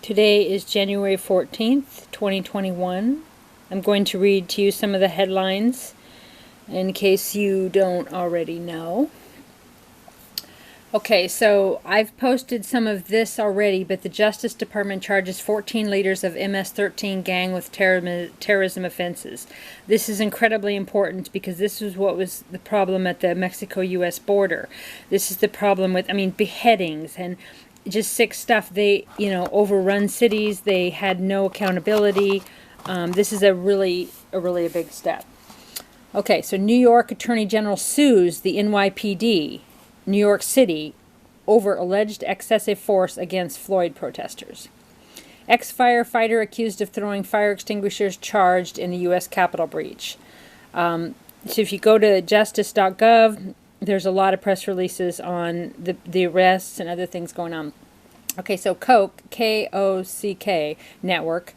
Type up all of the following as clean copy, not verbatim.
Today is January 14th, 2021. I'm going to read to you some of the headlines in case you don't already know. Okay, so I've posted some of this already, but the Justice Department charges 14 leaders of MS-13 gang with terrorism offenses. This is incredibly important because this is what was the problem at the Mexico-U.S. border. This is the problem with, beheadings and just sick stuff. They, overrun cities. They had no accountability. This is a really a big step. Okay, so New York Attorney General sues the NYPD, New York City, over alleged excessive force against Floyd protesters. Ex-firefighter accused of throwing fire extinguishers charged in the U.S. Capitol breach. So if you go to justice.gov, there's a lot of press releases on the arrests and other things going on. Okay, so Koch, K-O-C-K network,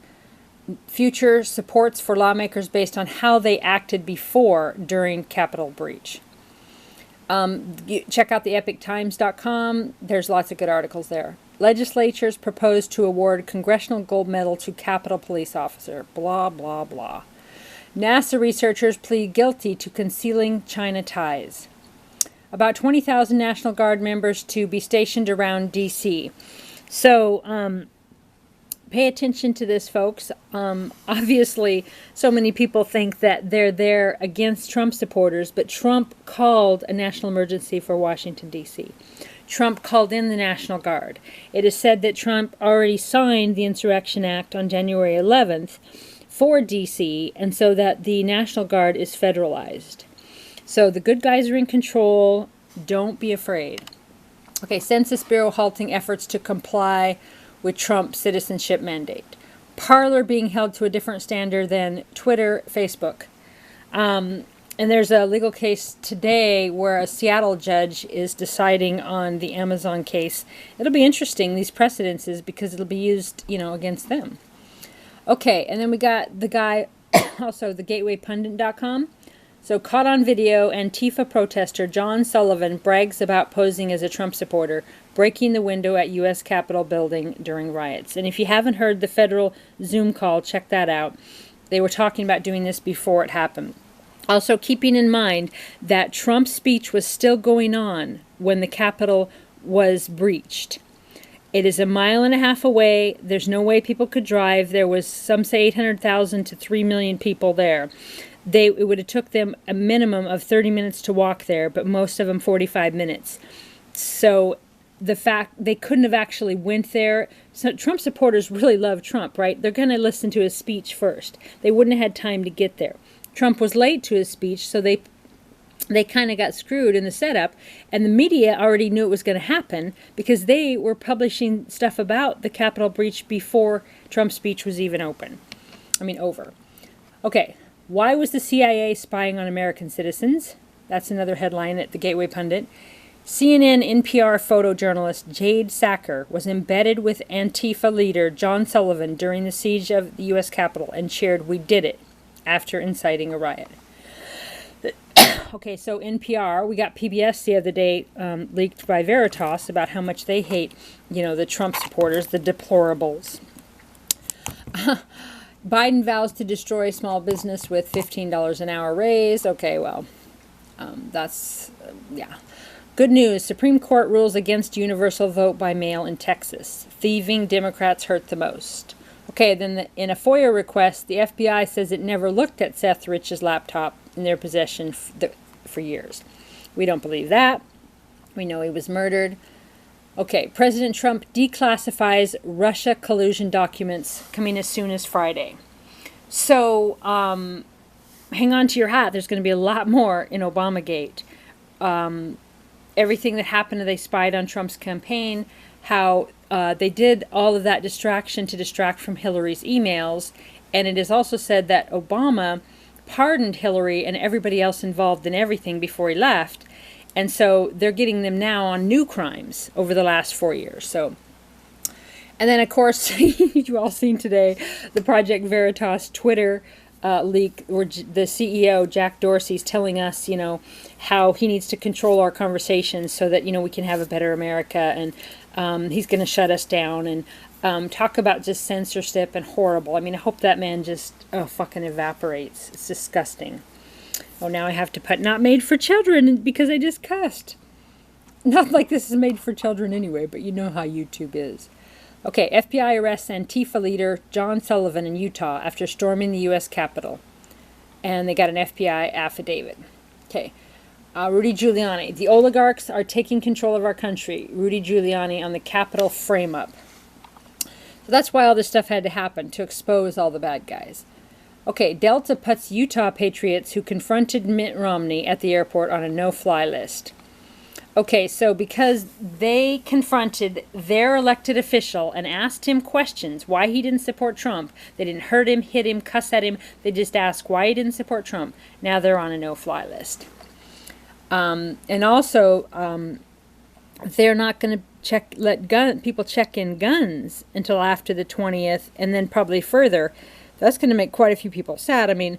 future supports for lawmakers based on how they acted before during Capitol breach. Check out the epictimes.com. There's lots of good articles there. Legislatures propose to award Congressional Gold Medal to Capitol Police Officer. Blah, blah, blah. NASA researchers plead guilty to concealing China ties. About 20,000 National Guard members to be stationed around D.C. So, pay attention to this, folks. Obviously, so many people think that they're there against Trump supporters, but Trump called a national emergency for Washington, D.C. Trump called in the National Guard. It is said that Trump already signed the Insurrection Act on January 11th for D.C., and so that the National Guard is federalized. So the good guys are in control. Don't be afraid. Okay, Census Bureau halting efforts to comply with Trump's citizenship mandate. Parler being held to a different standard than Twitter, Facebook. And there's a legal case today where a Seattle judge is deciding on the Amazon case. It'll be interesting, these precedences, because it'll be used, against them. Okay, and then we got the guy, also the gatewaypundit.com. So, caught on video, Antifa protester John Sullivan brags about posing as a Trump supporter, breaking the window at U.S. Capitol building during riots. And if you haven't heard the federal Zoom call, check that out. They were talking about doing this before it happened. Also, keeping in mind that Trump's speech was still going on when the Capitol was breached. It is 1.5 miles away. There's no way people could drive. There was, some say, 800,000 to 3 million people there. It would have took them a minimum of 30 minutes to walk there, but most of them 45 minutes. So the fact they couldn't have actually went there. So Trump supporters really love Trump, right? They're going to listen to his speech first. They wouldn't have had time to get there. Trump was late to his speech, so they kind of got screwed in the setup, and the media already knew it was going to happen because they were publishing stuff about the Capitol breach before Trump's speech was even over. Okay. Why was the CIA spying on American citizens? That's another headline at the Gateway Pundit. CNN NPR photojournalist Jade Sacker was embedded with Antifa leader John Sullivan during the siege of the U.S. Capitol and cheered, "We did it," after inciting a riot. Okay, so NPR, we got PBS the other day leaked by Veritas about how much they hate, the Trump supporters, the deplorables. Biden vows to destroy small business with $15 an hour raise. Okay, well, yeah. Good news. Supreme Court rules against universal vote by mail in Texas. Thieving Democrats hurt the most. Okay, then in a FOIA request, the FBI says it never looked at Seth Rich's laptop in their possession for years. We don't believe that. We know he was murdered. Okay, President Trump declassifies Russia collusion documents coming as soon as Friday. So, hang on to your hat. There's going to be a lot more in Obamagate. Everything that happened, they spied on Trump's campaign, how they did all of that distraction to distract from Hillary's emails. And it is also said that Obama pardoned Hillary and everybody else involved in everything before he left. And so they're getting them now on new crimes over the last 4 years. So, and then, of course, you all seen today the Project Veritas Twitter leak where the CEO, Jack Dorsey's telling us, how he needs to control our conversations so that, we can have a better America. And He's going to shut us down and talk about just censorship and horrible. I mean, I hope that man just fucking evaporates. It's disgusting. Oh, now I have to put not made for children because I just cussed. Not like this is made for children anyway, but you know how YouTube is. Okay, FBI arrests Antifa leader John Sullivan in Utah after storming the U.S. Capitol. And they got an FBI affidavit. Okay. Rudy Giuliani. The oligarchs are taking control of our country. Rudy Giuliani on the Capitol frame-up. So that's why all this stuff had to happen, to expose all the bad guys. Okay, Delta puts Utah patriots who confronted Mitt Romney at the airport on a no-fly list. Okay, so because they confronted their elected official and asked him questions why he didn't support Trump, they didn't hurt him, hit him, cuss at him, they just asked why he didn't support Trump. Now they're on a no-fly list. And also, they're not going to let people check in guns until after the 20th, and then probably further. That's going to make quite a few people sad. I mean,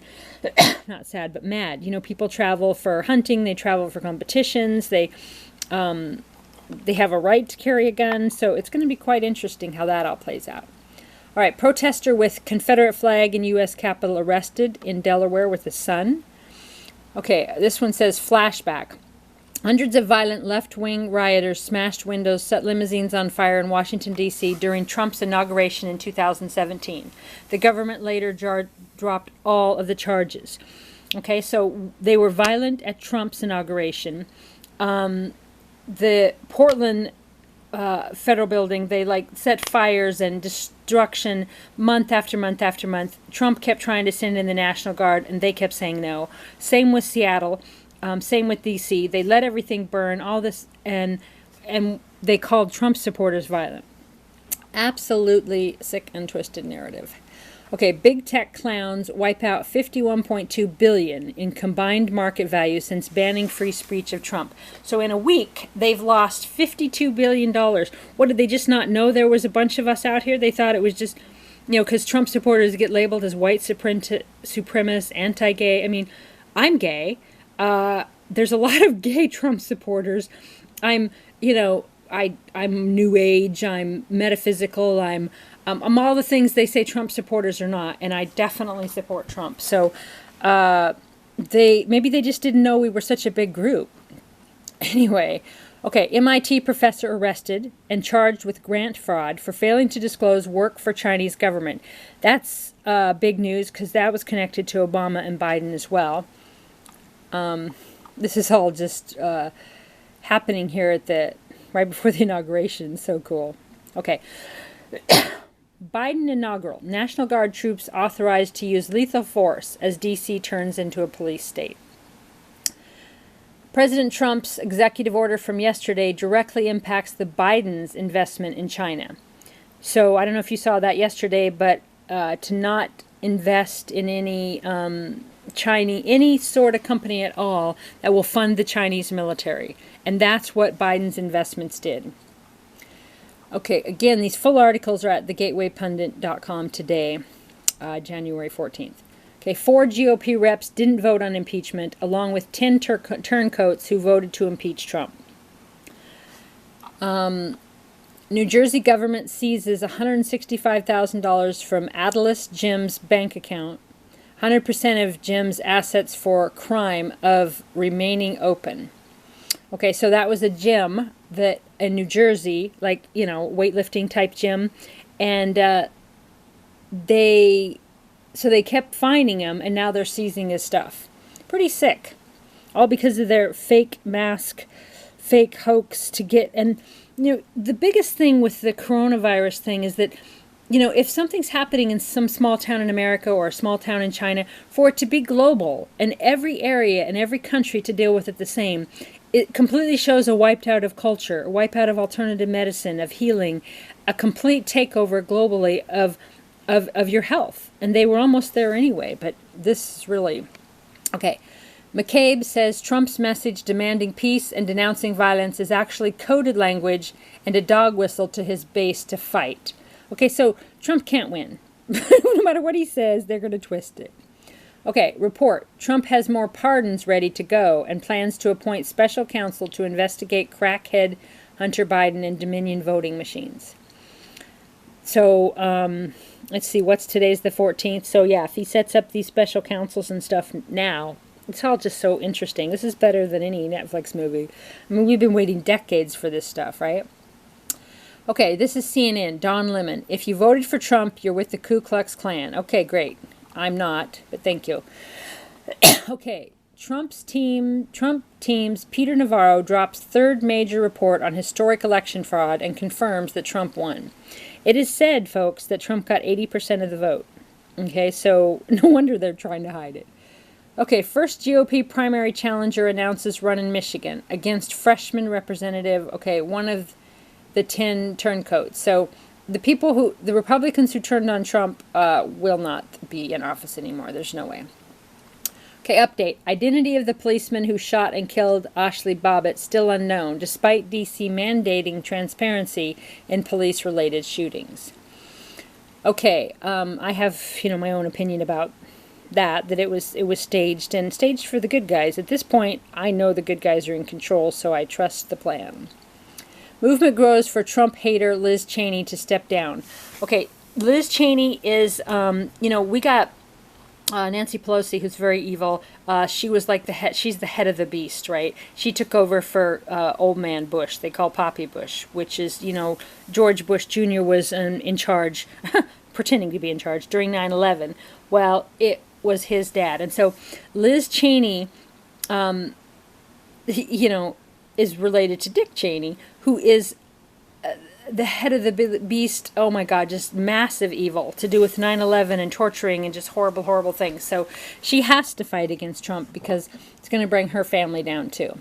not sad, but mad. You know, people travel for hunting, they travel for competitions, they have a right to carry a gun, so it's going to be quite interesting how that all plays out. All right, protester with Confederate flag in U.S. Capitol arrested in Delaware with his son. Okay, this one says flashback. Hundreds of violent left-wing rioters smashed windows, set limousines on fire in Washington, D.C. during Trump's inauguration in 2017. The government later dropped all of the charges. Okay, so they were violent at Trump's inauguration. The Portland federal building, they set fires and destruction month after month after month. Trump kept trying to send in the National Guard, and they kept saying no. Same with Seattle. Same with D.C. They let everything burn, all this, and they called Trump supporters violent. Absolutely sick and twisted narrative. Okay, big tech clowns wipe out $51.2 billion in combined market value since banning free speech of Trump. So in a week, they've lost $52 billion. What, did they just not know there was a bunch of us out here? They thought it was just, because Trump supporters get labeled as white supremacists, anti-gay. I mean, I'm gay. There's a lot of gay Trump supporters. I'm New Age. I'm metaphysical. I'm all the things they say Trump supporters are not, and I definitely support Trump. So, maybe they just didn't know we were such a big group. Anyway, okay, MIT professor arrested and charged with grant fraud for failing to disclose work for Chinese government. That's big news because that was connected to Obama and Biden as well. This is all just happening here right before the inauguration. So cool. Okay. Biden inaugural. National Guard troops authorized to use lethal force as D.C. turns into a police state. President Trump's executive order from yesterday directly impacts the Biden's investment in China. So I don't know if you saw that yesterday, but to not invest in any any sort of company at all that will fund the Chinese military. And that's what Biden's investments did. Okay, again, these full articles are at thegatewaypundit.com today, January 14th. Okay, 4 GOP reps didn't vote on impeachment, along with 10 turncoats who voted to impeach Trump. New Jersey government seizes $165,000 from Atlas Gym's bank account. 100% of Jim's assets for crime of remaining open. Okay, so that was a gym that in New Jersey, weightlifting type gym, and they kept finding him, and now they're seizing his stuff. Pretty sick, all because of their fake mask, fake hoax to get. And the biggest thing with the coronavirus thing is that, if something's happening in some small town in America or a small town in China, for it to be global and every area and every country to deal with it the same, it completely shows a wiped out of culture, a wipe out of alternative medicine, of healing, a complete takeover globally of your health. And they were almost there anyway, but this is really... Okay. McCabe says Trump's message demanding peace and denouncing violence is actually coded language and a dog whistle to his base to fight. Okay, so Trump can't win. No matter what he says, they're going to twist it. Okay, report. Trump has more pardons ready to go and plans to appoint special counsel to investigate crackhead Hunter Biden and Dominion voting machines. So, let's see, what's today's the 14th? So, yeah, if he sets up these special counsels and stuff now, it's all just so interesting. This is better than any Netflix movie. I mean, we've been waiting decades for this stuff, right? Okay, this is CNN, Don Lemon. If you voted for Trump, you're with the Ku Klux Klan. Okay, great. I'm not, but thank you. Okay, Trump team's Peter Navarro drops third major report on historic election fraud and confirms that Trump won. It is said, folks, that Trump got 80% of the vote. Okay, so no wonder they're trying to hide it. Okay, first GOP primary challenger announces run in Michigan against freshman representative, okay, one of the 10 turncoats. So the Republicans who turned on Trump will not be in office anymore. There's no way. Okay, update. Identity of the policeman who shot and killed Ashley Bobbitt still unknown, despite D.C. mandating transparency in police-related shootings. Okay, I have, my own opinion about that it was staged, and staged for the good guys. At this point, I know the good guys are in control, so I trust the plan. Movement grows for Trump hater Liz Cheney to step down. Okay, Liz Cheney is, we got Nancy Pelosi, who's very evil. She was like she's the head of the beast, right? She took over for old man Bush. They call Poppy Bush, which is, George Bush Jr. was in charge, pretending to be in charge during 9/11. Well, it was his dad. And so Liz Cheney, is related to Dick Cheney, who is the head of the beast. Oh my God, just massive evil to do with 9/11 and torturing and just horrible, horrible things. So she has to fight against Trump because it's going to bring her family down too.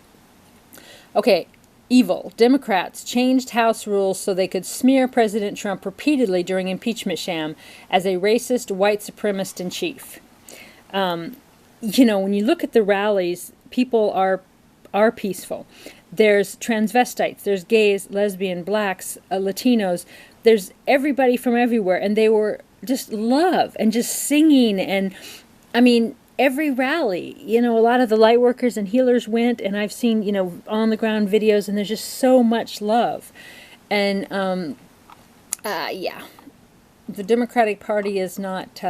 Okay, evil. Democrats changed House rules so they could smear President Trump repeatedly during impeachment sham as a racist white supremacist in chief. When you look at the rallies, people are peaceful. There's transvestites, there's gays, lesbian, blacks, Latinos. There's everybody from everywhere, and they were just love and just singing. And I mean, every rally, a lot of the light workers and healers went, and I've seen, on the ground videos, and there's just so much love. And yeah, the Democratic Party is not.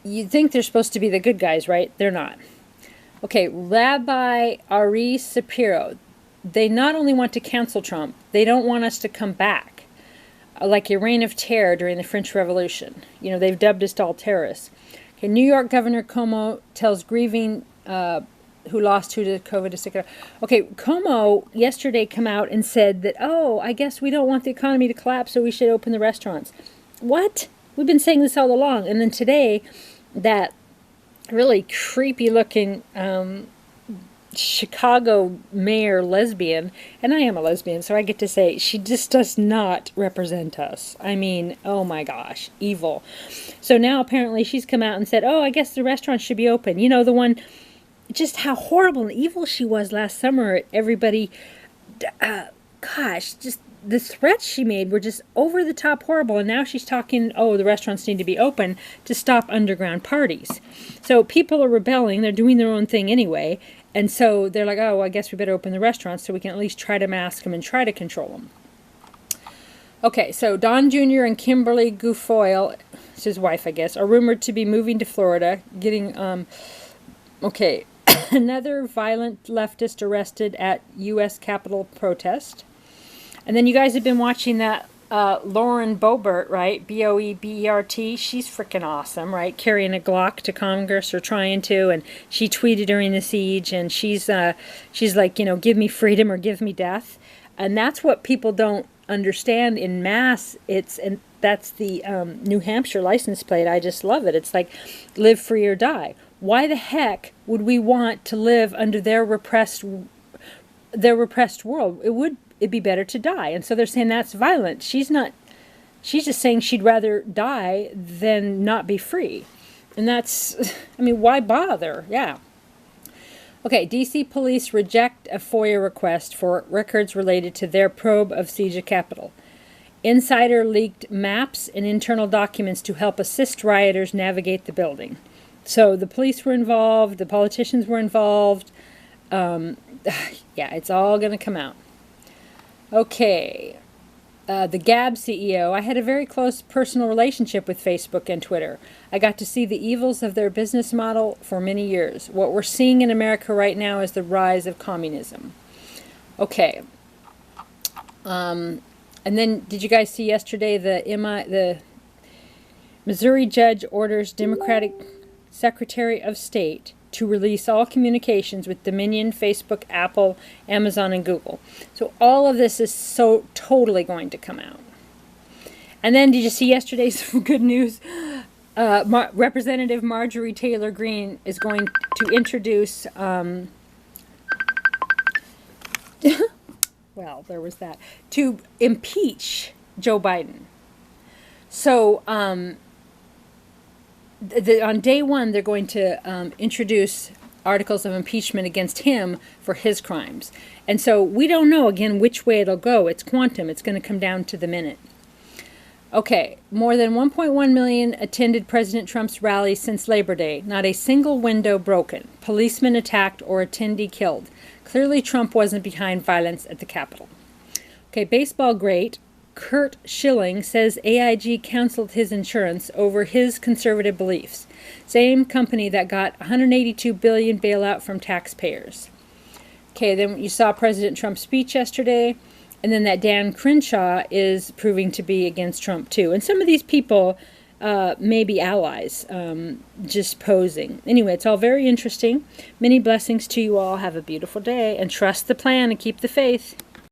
You'd think they're supposed to be the good guys, right? They're not. Okay, Rabbi Ari Shapiro. They not only want to cancel Trump, they don't want us to come back. Like a reign of terror during the French Revolution. They've dubbed us all terrorists. Okay, New York Governor Cuomo tells grieving who lost to COVID, etc. Okay, Cuomo yesterday came out and said that, I guess we don't want the economy to collapse, so we should open the restaurants. What? We've been saying this all along. And then today, that really creepy looking Chicago mayor lesbian, and I am a lesbian, so I get to say she just does not represent us. I mean, oh my gosh, evil. So now apparently she's come out and said, I guess the restaurant should be open. The one, just how horrible and evil she was last summer. Everybody, gosh, just the threats she made were just over the top horrible. And now she's talking, the restaurants need to be open to stop underground parties. So people are rebelling. They're doing their own thing anyway. And so they're like, I guess we better open the restaurants so we can at least try to mask them and try to control them. Okay, so Don Jr. and Kimberly Guilfoyle, it's his wife, I guess, are rumored to be moving to Florida, getting, another violent leftist arrested at U.S. Capitol protest. And then you guys have been watching that Lauren Boebert, right? Boebert. She's freaking awesome, right? Carrying a Glock to Congress, or trying to, and she tweeted during the siege, and she's like, give me freedom or give me death. And that's what people don't understand in mass. And that's the New Hampshire license plate. I just love it. It's like, live free or die. Why the heck would we want to live under their repressed world? It'd be better to die. And so they're saying that's violent. She's just saying she'd rather die than not be free. And that's, why bother? Yeah. Okay, D.C. police reject a FOIA request for records related to their probe of siege of Capitol. Insider leaked maps and internal documents to help assist rioters navigate the building. So the police were involved, the politicians were involved. Yeah, it's all going to come out. Okay. The Gab CEO, I had a very close personal relationship with Facebook and Twitter. I got to see the evils of their business model for many years. What we're seeing in America right now is the rise of communism. Okay. And then, did you guys see yesterday the Missouri judge orders Democratic Secretary of State to release all communications with Dominion, Facebook, Apple, Amazon, and Google. So all of this is so totally going to come out. And then, did you see yesterday's good news? Representative Marjorie Taylor Greene is going to introduce, well, there was that, to impeach Joe Biden. So, on day one, they're going to introduce articles of impeachment against him for his crimes. And so we don't know, again, which way it'll go. It's quantum. It's going to come down to the minute. Okay, more than 1.1 million attended President Trump's rally since Labor Day. Not a single window broken. Policemen attacked or attendee killed. Clearly, Trump wasn't behind violence at the Capitol. Okay, baseball great Curt Schilling says AIG canceled his insurance over his conservative beliefs. Same company that got $182 billion bailout from taxpayers. Okay, then you saw President Trump's speech yesterday, and then that Dan Crenshaw is proving to be against Trump too. And some of these people may be allies, just posing. Anyway, it's all very interesting. Many blessings to you all. Have a beautiful day, and trust the plan and keep the faith.